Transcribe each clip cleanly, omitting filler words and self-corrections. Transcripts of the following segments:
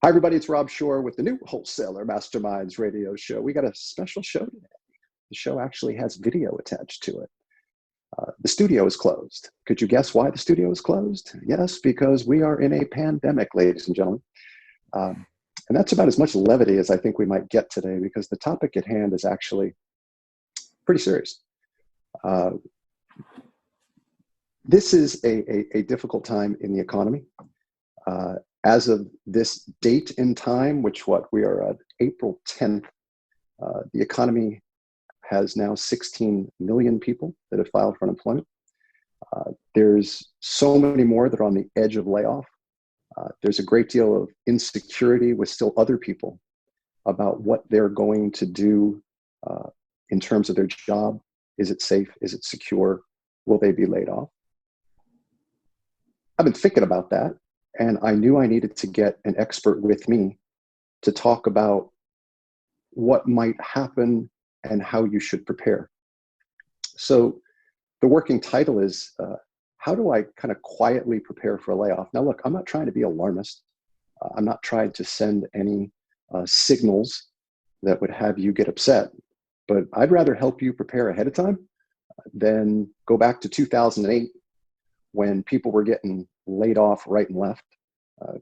Hi, everybody. It's Rob Shore with the new Wholesaler Masterminds Radio Show. We got a special show today. The show actually has video attached to it. The studio is closed. Could you guess why the studio is closed? Yes, because we are in a pandemic, ladies and gentlemen. And that's about as much levity as I think we might get today, because the topic at hand is actually pretty serious. This is a difficult time in the economy. As of this date in time, we are at April 10th, the economy has now 16 million people that have filed for unemployment. There's so many more that are on the edge of layoff. There's a great deal of insecurity with still other people about what they're going to do in terms of their job. Is it safe? Is it secure? Will they be laid off? I've been thinking about that, and I knew I needed to get an expert with me to talk about what might happen and how you should prepare. So the working title is, how do I kind of quietly prepare for a layoff? Now, look, I'm not trying to be alarmist. I'm not trying to send any signals that would have you get upset, but I'd rather help you prepare ahead of time than go back to 2008 when people were getting laid off right and left.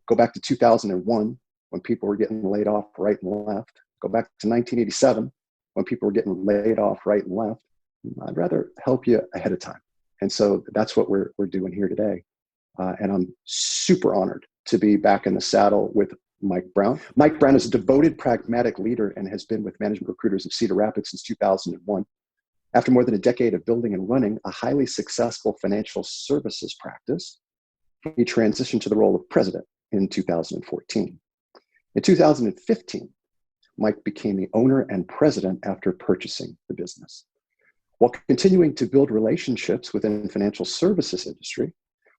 Go back to 2001 when people were getting laid off right and left. Go back to 1987 when people were getting laid off right and left. I'd rather help you ahead of time. And so that's what we're doing here today. And I'm super honored to be back in the saddle with Mike Brown. Mike Brown is a devoted, pragmatic leader and has been with management recruiters of Cedar Rapids since 2001. After more than a decade of building and running a highly successful financial services practice, he transitioned to the role of president in 2014. In 2015, Mike became the owner and president after purchasing the business. While continuing to build relationships within the financial services industry,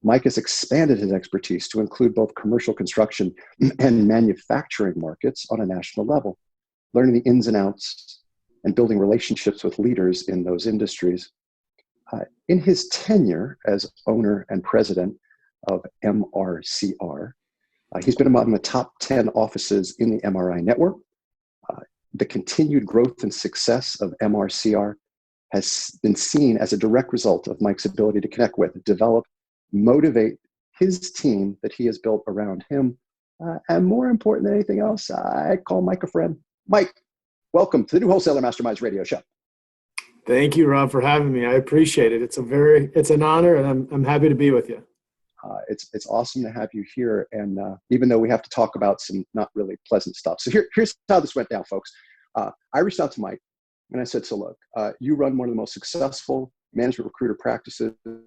Mike has expanded his expertise to include both commercial construction and manufacturing markets on a national level, learning the ins and outs and building relationships with leaders in those industries. In his tenure as owner and president of MRCR, he's been among the top 10 offices in the MRI network. The continued growth and success of MRCR has been seen as a direct result of Mike's ability to connect with, develop, motivate his team that he has built around him. And more important than anything else, I call Mike a friend. Mike, welcome to the new Wholesaler Masterminds Radio Show. Thank you, Rob, for having me. I appreciate it. It's an honor, and I'm happy to be with you. It's awesome to have you here. And even though we have to talk about some not really pleasant stuff. So here's how this went down, folks. I reached out to Mike and I said, so look, you run one of the most successful management recruiter practices in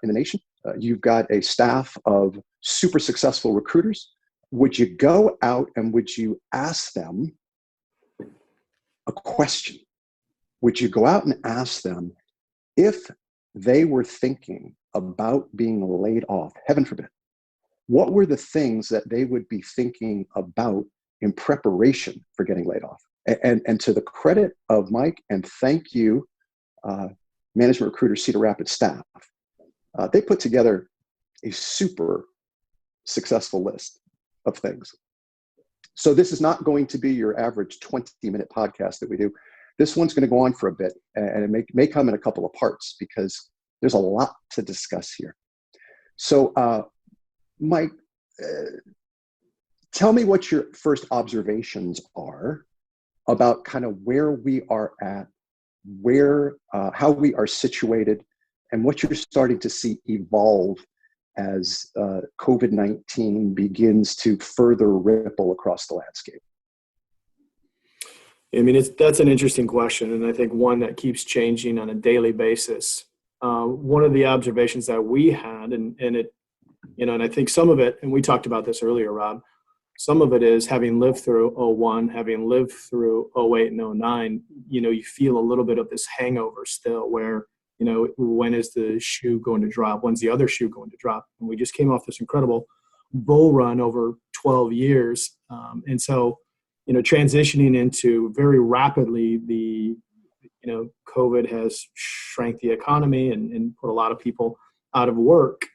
the nation. You've got a staff of super successful recruiters. Would you go out and would you ask them a question? Would you go out and ask them if they were thinking about being laid off, heaven forbid, what were the things that they would be thinking about in preparation for getting laid off? And to the credit of Mike, and thank you, Management Recruiter Cedar Rapids staff, they put together a super successful list of things. So this is not going to be your average 20-minute podcast that we do. This one's going to go on for a bit, and it may come in a couple of parts because there's a lot to discuss here. So, Mike, tell me what your first observations are about kind of where we are at, how we are situated, and what you're starting to see evolve as COVID-19 begins to further ripple across the landscape. I mean, that's an interesting question, and I think one that keeps changing on a daily basis. One of the observations that we had, and I think some of it, and we talked about this earlier, Rob, some of it is having lived through 01, having lived through 08 and 09, you feel a little bit of this hangover still where, when is the shoe going to drop? When's the other shoe going to drop? And we just came off this incredible bull run over 12 years. And so, transitioning into very rapidly COVID has shrank the economy and put a lot of people out of work.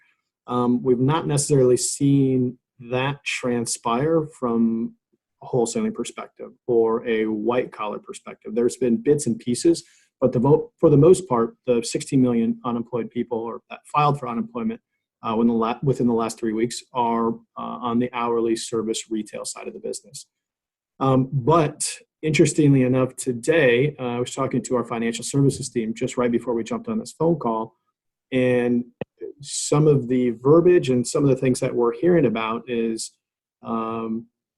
We've not necessarily seen that transpire from a wholesaling perspective or a white collar perspective. There's been bits and pieces, but for the most part, the 60 million unemployed people or that filed for unemployment within the last 3 weeks are on the hourly service retail side of the business. But interestingly enough, today, I was talking to our financial services team just right before we jumped on this phone call, and some of the verbiage and some of the things that we're hearing about is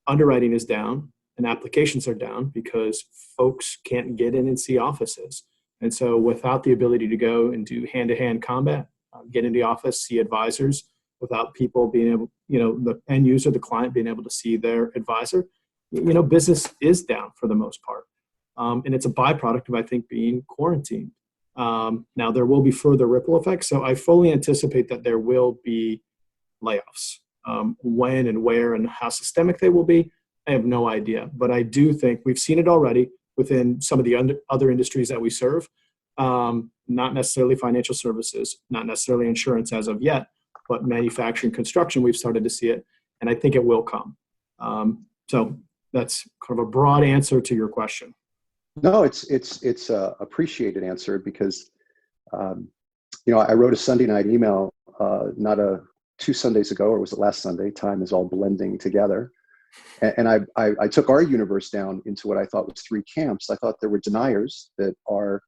underwriting is down and applications are down because folks can't get in and see offices. And so without the ability to go and do hand-to-hand combat, get into the office, see advisors, without people being able, the end user, the client being able to see their advisor, business is down for the most part. And it's a byproduct of, I think, being quarantined. Now, there will be further ripple effects. So I fully anticipate that there will be layoffs. When and where and how systemic they will be, I have no idea. But I do think we've seen it already within some of the other industries that we serve. Not necessarily financial services, not necessarily insurance as of yet, but manufacturing, construction, we've started to see it. And I think it will come. So that's kind of a broad answer to your question. No, it's a appreciated answer because, I wrote a Sunday night email, not 2 Sundays ago, or was it last Sunday? Time is all blending together. And I took our universe down into what I thought was 3 camps. I thought there were deniers that are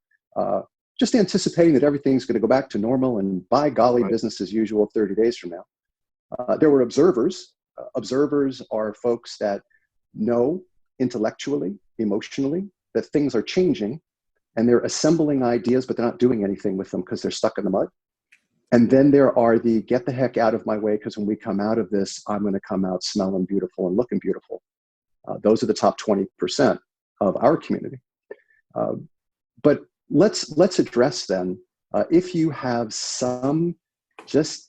just anticipating that everything's going to go back to normal and by golly, Right. business as usual 30 days from now. There were observers. Observers are folks that know intellectually, emotionally, that things are changing and they're assembling ideas, but they're not doing anything with them because they're stuck in the mud. And then there are the get the heck out of my way, because when we come out of this, I'm going to come out smelling beautiful and looking beautiful. Those are the top 20% of our community. But let's address then, if you have some just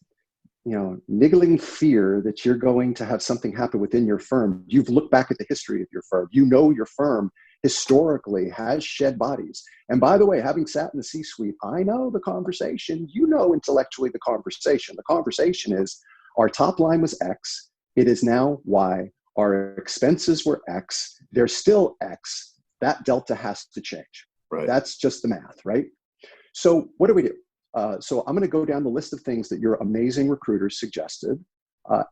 niggling fear that you're going to have something happen within your firm. You've looked back at the history of your firm. Your firm historically has shed bodies. And by the way, having sat in the C-suite, I know the conversation, intellectually the conversation. The conversation is our top line was X. It is now Y. Our expenses were X. They're still X. That delta has to change. Right. That's just the math, right? So what do we do? So I'm going to go down the list of things that your amazing recruiters suggested,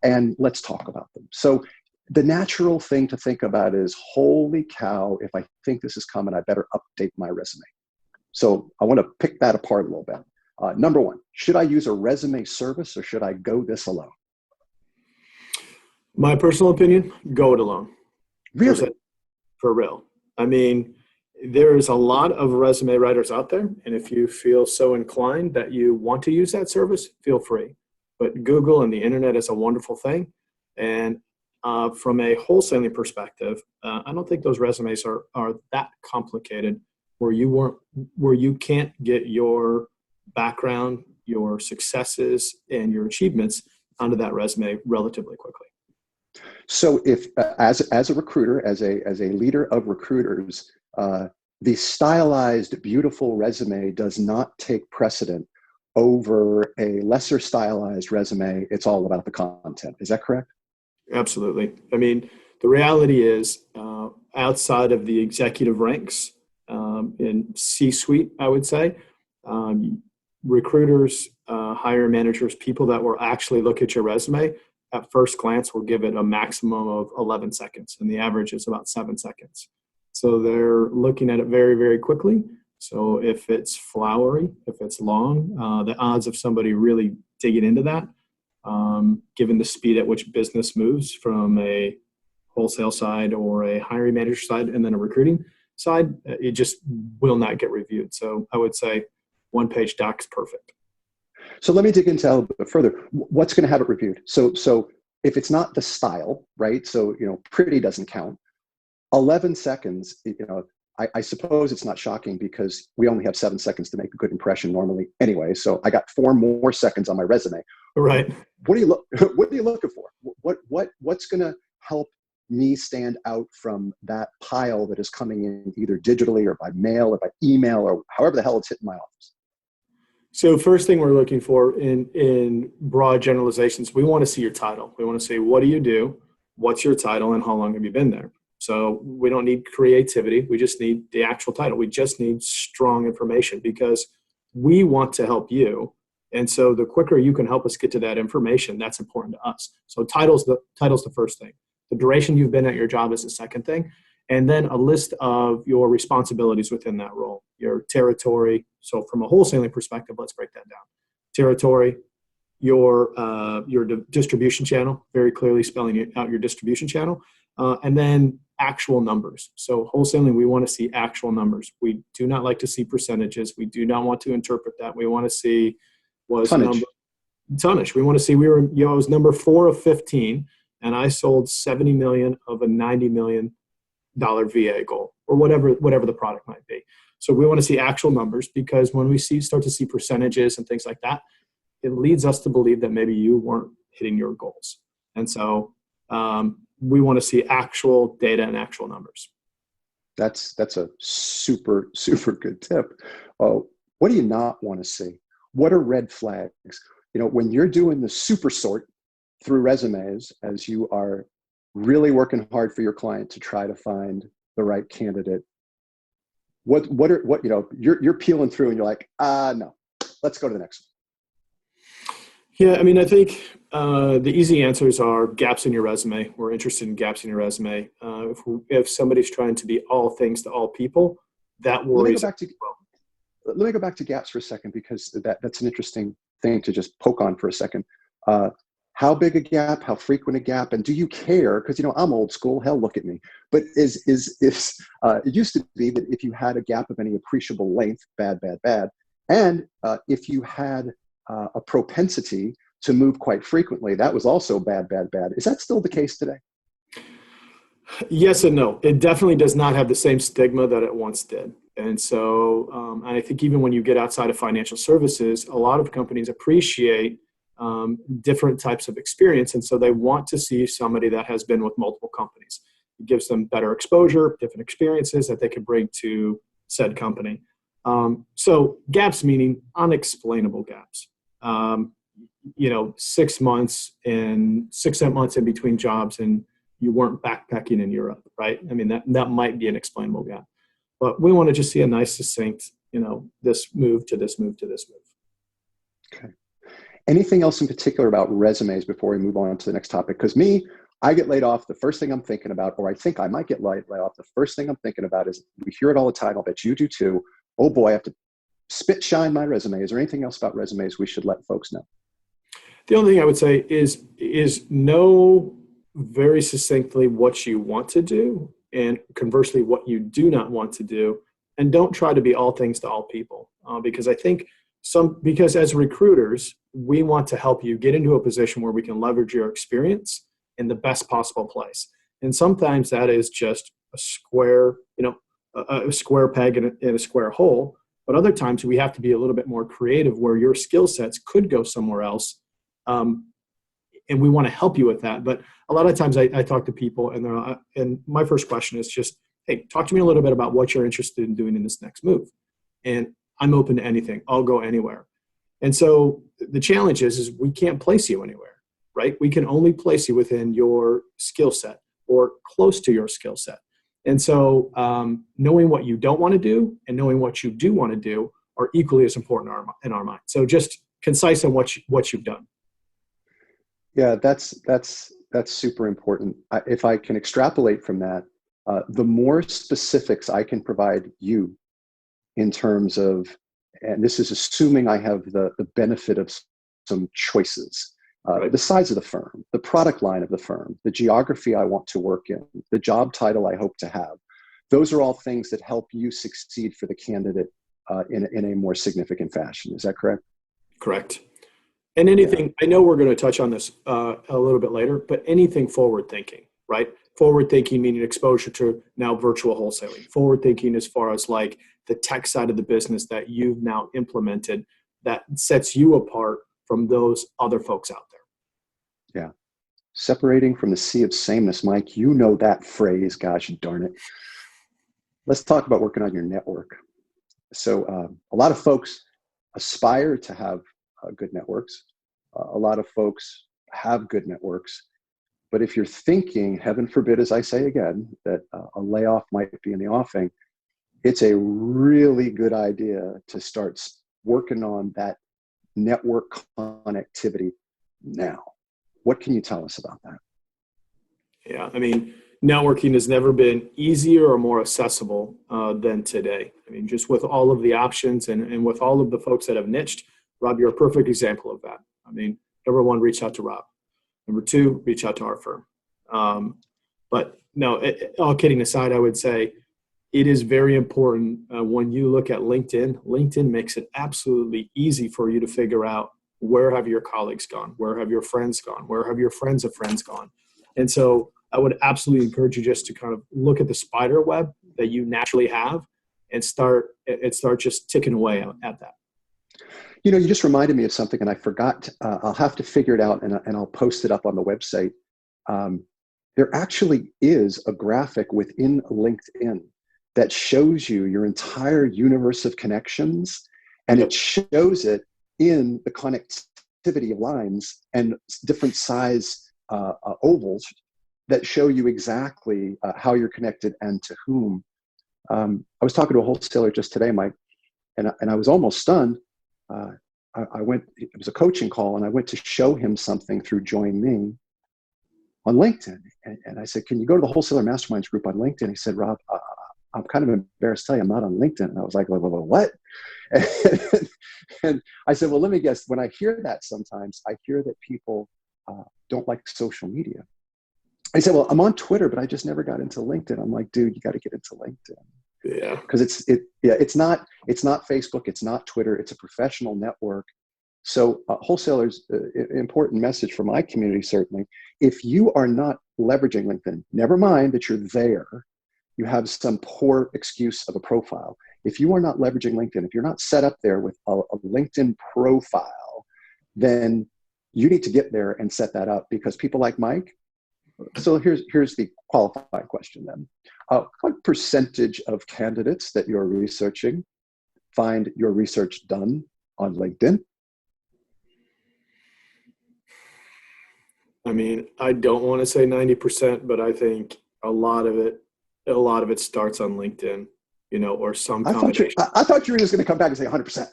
and let's talk about them. So the natural thing to think about is, holy cow, if I think this is coming, I better update my resume. So I want to pick that apart a little bit. Number 1, should I use a resume service or should I go this alone? My personal opinion, go it alone. Really? For real. I mean, there's a lot of resume writers out there, and if you feel so inclined that you want to use that service, feel free. But Google and the internet is a wonderful thing. And from a wholesaling perspective, I don't think those resumes are that complicated where you can't get your background, your successes, and your achievements onto that resume relatively quickly. So if as a recruiter, as a leader of recruiters, the stylized, beautiful resume does not take precedent over a lesser stylized resume. It's all about the content. Is that correct? Absolutely. I mean, the reality is, outside of the executive ranks in C-suite, I would say, recruiters, hiring managers, people that will actually look at your resume at first glance will give it a maximum of 11 seconds, and the average is about 7 seconds. So they're looking at it very, very quickly. So if it's flowery, if it's long, the odds of somebody really digging into that, given the speed at which business moves from a wholesale side or a hiring manager side and then a recruiting side, it just will not get reviewed. So I would say 1-page doc is perfect. So let me dig into a little bit further. What's going to have it reviewed? So if it's not the style, right? So, pretty doesn't count. 11 seconds, I suppose it's not shocking because we only have 7 seconds to make a good impression normally anyway. So I got 4 more seconds on my resume. Right. What are you looking for? What's going to help me stand out from that pile that is coming in either digitally or by mail or by email or however the hell it's hitting my office? So first thing we're looking for in broad generalizations, we want to see your title. We want to say, what do you do? What's your title and how long have you been there? So we don't need creativity. We just need the actual title. We just need strong information because we want to help you. And so the quicker you can help us get to that information, that's important to us. So title's the first thing. The duration you've been at your job is the second thing. And then a list of your responsibilities within that role, your territory. So from a wholesaling perspective, let's break that down. Territory, your distribution channel, very clearly spelling out your distribution channel, and then actual numbers. So wholesaling, we want to see actual numbers. We do not like to see percentages. We do not want to interpret that. We want to see tonnage. We want to see I was number 4 of 15, and I sold 70 million of a $90 million VA goal, or whatever the product might be. So we want to see actual numbers, because when we start to see percentages and things like that, it leads us to believe that maybe you weren't hitting your goals. And so we want to see actual data and actual numbers. That's a super, super good tip. What do you not want to see? What are red flags? When you're doing the super sort through resumes, as you are really working hard for your client to try to find the right candidate, you're peeling through and you're like, no, let's go to the next one. Yeah, I mean, I think the easy answers are gaps in your resume. We're interested in gaps in your resume. If somebody's trying to be all things to all people, that worries. Let me go back to gaps for a second, because that's an interesting thing to just poke on for a second. How big a gap? How frequent a gap? And do you care? Because I'm old school. Hell, look at me. But it used to be that if you had a gap of any appreciable length, bad. And if you had a propensity to move quite frequently, that was also bad. Is that still the case today? Yes and no. It definitely does not have the same stigma that it once did. And so, and I think even when you get outside of financial services, a lot of companies appreciate different types of experience. And so they want to see somebody that has been with multiple companies. It gives them better exposure, different experiences that they can bring to said company. So gaps meaning unexplainable gaps. 6 months and 6 months in between jobs, and you weren't backpacking in Europe, right? I mean, that might be an explainable gap. But we want to just see a nice, succinct, this move to this move to this move. Okay. Anything else in particular about resumes before we move on to the next topic? Because I get laid off, the first thing I'm thinking about, or I think I might get laid off, the first thing I'm thinking about is, we hear it all the time, I'll bet you do too. Oh boy, I have to spit shine my resume. Is there anything else about resumes we should let folks know? The only thing I would say is know very succinctly what you want to do, and conversely, what you do not want to do. And don't try to be all things to all people, because I think because as recruiters, we want to help you get into a position where we can leverage your experience in the best possible place. And sometimes that is just a square, a square peg in a square hole. But other times we have to be a little bit more creative, where your skill sets could go somewhere else. And we want to help you with that. But a lot of times I talk to people, and my first question is just, hey, talk to me a little bit about what you're interested in doing in this next move. And I'm open to anything. I'll go anywhere. And so the challenge is we can't place you anywhere, right? We can only place you within your skill set or close to your skill set. And so knowing what you don't want to do and knowing what you do want to do are equally as important in our mind. So just concise on what you've done. Yeah, that's super important. If I can extrapolate from that, the more specifics I can provide you in terms of, and this is assuming I have the benefit of some choices, right. The size of the firm, the product line of the firm, the geography I want to work in, the job title I hope to have. Those are all things that help you succeed for the candidate in a more significant fashion. Is that correct? Correct. And anything, I know we're going to touch on this a little bit later, but anything forward thinking, right? Forward thinking meaning exposure to now virtual wholesaling. Forward thinking as far as like the tech side of the business that you've now implemented that sets you apart from those other folks out there. Yeah. Separating from the sea of sameness, Mike, you know that phrase, gosh darn it. Let's talk about working on your network. So a lot of folks aspire to have good networks. A lot of folks have good networks. But if you're thinking, heaven forbid, as I say again, that a layoff might be in the offing, it's a really good idea to start working on that network connectivity now. What can you tell us about that? Yeah, I mean, networking has never been easier or more accessible than today. I mean, just with all of the options and with all of the folks that have niched, Rob, you're a perfect example of that. I mean, number one, reach out to Rob. Number two, reach out to our firm. But no, all kidding aside, I would say it is very important when you look at LinkedIn. LinkedIn makes it absolutely easy for you to figure out where have your colleagues gone, where have your friends gone, where have your friends of friends gone. And so I would absolutely encourage you just to kind of look at the spider web that you naturally have and start just ticking away at that. You know, you just reminded me of something, and I forgot. I'll have to figure it out, and I'll post it up on the website. There actually is a graphic within LinkedIn that shows you your entire universe of connections, and it shows it in the connectivity of lines and different size ovals that show you exactly how you're connected and to whom. I was talking to a wholesaler just today, Mike, and I was almost stunned. I went, it was a coaching call, and I went to show him something through Join Me on LinkedIn. And I said, can you go to the Wholesaler Masterminds group on LinkedIn? He said, Rob, I'm kind of embarrassed to tell you I'm not on LinkedIn. And I was like, what? And I said, well, let me guess. When I hear that sometimes, I hear that people don't like social media. I said, well, I'm on Twitter, but I just never got into LinkedIn. I'm like, dude, you got to get into LinkedIn. Yeah. Because it's not Facebook, it's not Twitter, it's a professional network. So wholesalers, important message for my community, certainly. If you are not leveraging LinkedIn, never mind that you're there, you have some poor excuse of a profile. If you are not leveraging LinkedIn, if you're not set up there with a LinkedIn profile, then you need to get there and set that up, because people like Mike. So here's the qualifying question then. What percentage of candidates that you're researching find your research done on LinkedIn? I mean, I don't want to say 90%, but I think a lot of it starts on LinkedIn, or some combination. I thought you were just going to come back and say 100%.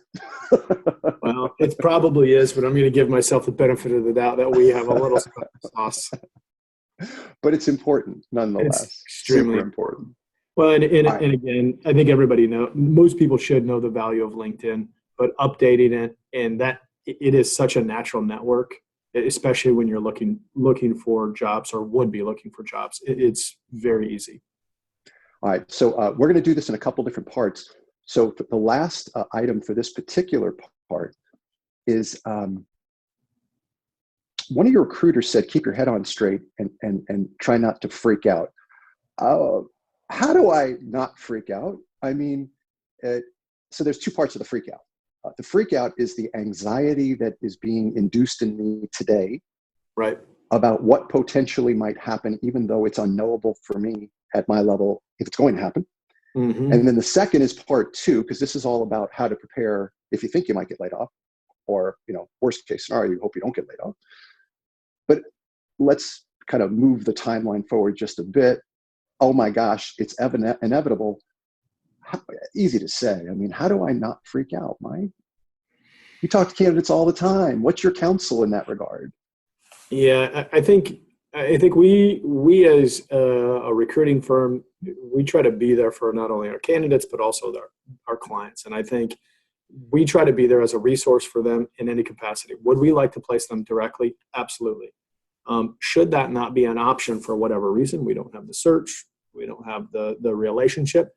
Well, it probably is, but I'm going to give myself the benefit of the doubt that we have a little special sauce. But it's important nonetheless. It's extremely super important. Well, and again, I think everybody most people should know the value of LinkedIn, but updating it, and that it is such a natural network, especially when you're looking for jobs or would be looking for jobs. It's very easy. All right, so we're going to do this in a couple different parts. So the last item for this particular part is one of your recruiters said, keep your head on straight and try not to freak out. How do I not freak out? I mean, so there's two parts of the freak out. The freak out is the anxiety that is being induced in me today, right, about what potentially might happen, even though it's unknowable for me at my level if it's going to happen. Mm-hmm. And then the second is part two, because this is all about how to prepare if you think you might get laid off, or worst case scenario, you hope you don't get laid off. But let's kind of move the timeline forward just a bit. Oh my gosh, it's inevitable. Easy to say. I mean, how do I not freak out, Mike? You talk to candidates all the time. What's your counsel in that regard? Yeah, I think we as a recruiting firm, we try to be there for not only our candidates, but also our clients. And I think we try to be there as a resource for them in any capacity. Would we like to place them directly? Absolutely. Should that not be an option for whatever reason, we don't have the search, we don't have the relationship,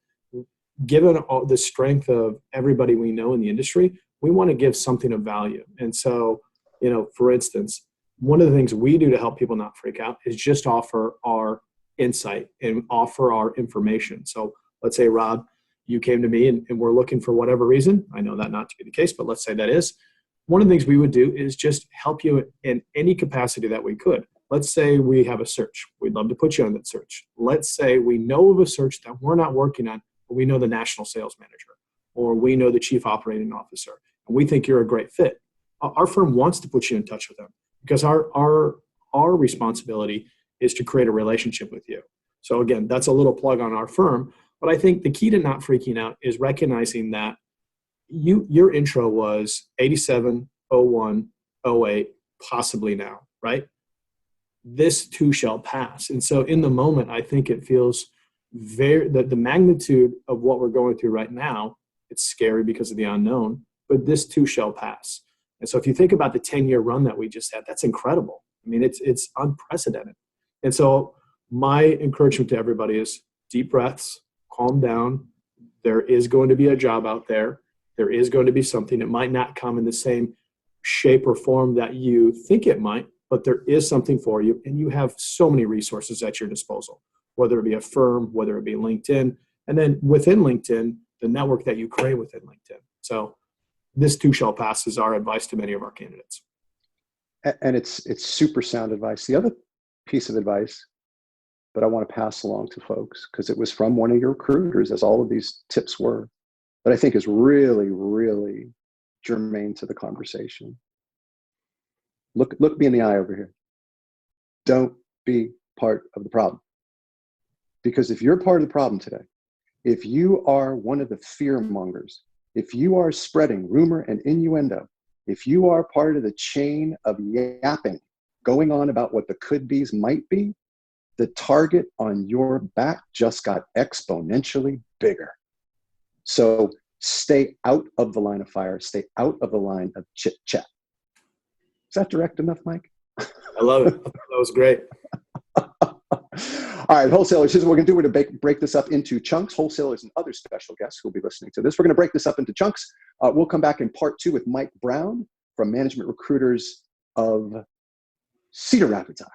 given all the strength of everybody we know in the industry, we want to give something of value. And so, for instance, one of the things we do to help people not freak out is just offer our insight and offer our information. So let's say, Rob, you came to me and we're looking for whatever reason. I know that not to be the case, but let's say that is. One of the things we would do is just help you in any capacity that we could. Let's say we have a search. We'd love to put you on that search. Let's say we know of a search that we're not working on, but we know the national sales manager, or we know the chief operating officer. and we think you're a great fit, our firm wants to put you in touch with them, because our responsibility is to create a relationship with you. So again, that's a little plug on our firm. But I think the key to not freaking out is recognizing that your intro was 87, 01, 08, possibly now, right? This too shall pass. And so in the moment, I think it feels the magnitude of what we're going through right now, it's scary because of the unknown, but this too shall pass. And so if you think about the 10-year run that we just had, that's incredible. I mean, it's unprecedented. And so my encouragement to everybody is deep breaths, calm down. There is going to be a job out there. There is going to be something. It might not come in the same shape or form that you think it might, but there is something for you. And you have so many resources at your disposal, whether it be a firm, whether it be LinkedIn, and then within LinkedIn, the network that you create within LinkedIn. So this too shall pass is our advice to many of our candidates. And it's super sound advice. The other piece of advice that I want to pass along to folks, because it was from one of your recruiters, as all of these tips were, but I think is really, really germane to the conversation. Look me in the eye over here. Don't be part of the problem. Because if you're part of the problem today, if you are one of the fear mongers, if you are spreading rumor and innuendo, if you are part of the chain of yapping going on about what the could-be's might be, the target on your back just got exponentially bigger. So stay out of the line of fire, stay out of the line of chit-chat. Is that direct enough, Mike? I love it. That was great. All right, wholesalers, here's what we're going to do. We're going to break this up into chunks. Wholesalers and other special guests who will be listening to this. We're going to break this up into chunks. We'll come back in part 2 with Mike Brown from Management Recruiters of Cedar Rapids, Iowa.